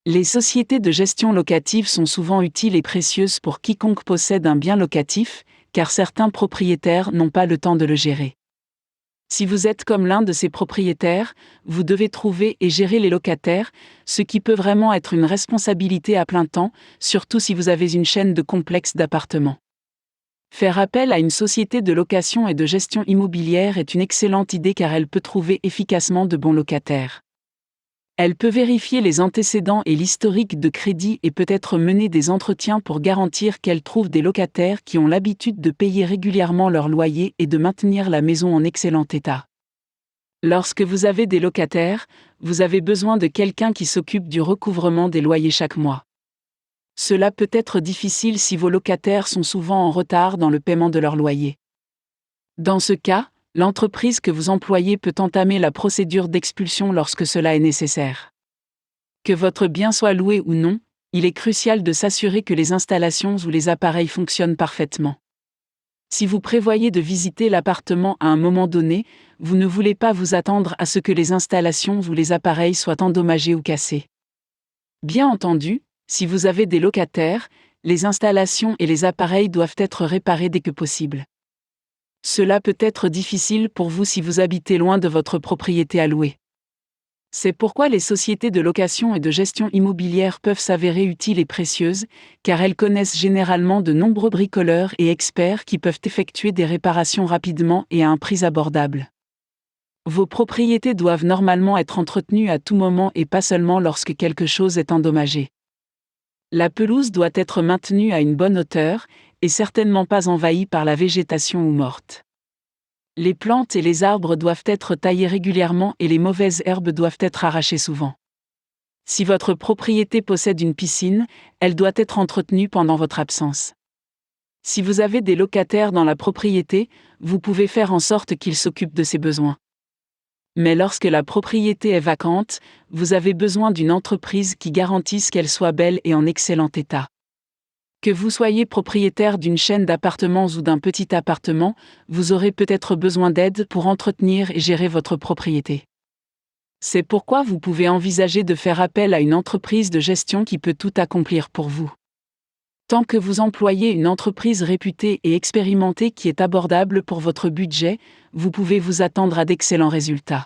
Les sociétés de gestion locative sont souvent utiles et précieuses pour quiconque possède un bien locatif, car certains propriétaires n'ont pas le temps de le gérer. Si vous êtes comme l'un de ces propriétaires, vous devez trouver et gérer les locataires, ce qui peut vraiment être une responsabilité à plein temps, surtout si vous avez une chaîne de complexes d'appartements. Faire appel à une société de location et de gestion immobilière est une excellente idée car elle peut trouver efficacement de bons locataires. Elle peut vérifier les antécédents et l'historique de crédit et peut-être mener des entretiens pour garantir qu'elle trouve des locataires qui ont l'habitude de payer régulièrement leur loyer et de maintenir la maison en excellent état. Lorsque vous avez des locataires, vous avez besoin de quelqu'un qui s'occupe du recouvrement des loyers chaque mois. Cela peut être difficile si vos locataires sont souvent en retard dans le paiement de leur loyer. Dans ce cas, l'entreprise que vous employez peut entamer la procédure d'expulsion lorsque cela est nécessaire. Que votre bien soit loué ou non, il est crucial de s'assurer que les installations ou les appareils fonctionnent parfaitement. Si vous prévoyez de visiter l'appartement à un moment donné, vous ne voulez pas vous attendre à ce que les installations ou les appareils soient endommagés ou cassés. Bien entendu, si vous avez des locataires, les installations et les appareils doivent être réparés dès que possible. Cela peut être difficile pour vous si vous habitez loin de votre propriété à louer. C'est pourquoi les sociétés de location et de gestion immobilière peuvent s'avérer utiles et précieuses, car elles connaissent généralement de nombreux bricoleurs et experts qui peuvent effectuer des réparations rapidement et à un prix abordable. Vos propriétés doivent normalement être entretenues à tout moment et pas seulement lorsque quelque chose est endommagé. La pelouse doit être maintenue à une bonne hauteur, et certainement pas envahie par la végétation ou morte. Les plantes et les arbres doivent être taillés régulièrement et les mauvaises herbes doivent être arrachées souvent. Si votre propriété possède une piscine, elle doit être entretenue pendant votre absence. Si vous avez des locataires dans la propriété, vous pouvez faire en sorte qu'ils s'occupent de ces besoins. Mais lorsque la propriété est vacante, vous avez besoin d'une entreprise qui garantisse qu'elle soit belle et en excellent état. Que vous soyez propriétaire d'une chaîne d'appartements ou d'un petit appartement, vous aurez peut-être besoin d'aide pour entretenir et gérer votre propriété. C'est pourquoi vous pouvez envisager de faire appel à une entreprise de gestion qui peut tout accomplir pour vous. Tant que vous employez une entreprise réputée et expérimentée qui est abordable pour votre budget, vous pouvez vous attendre à d'excellents résultats.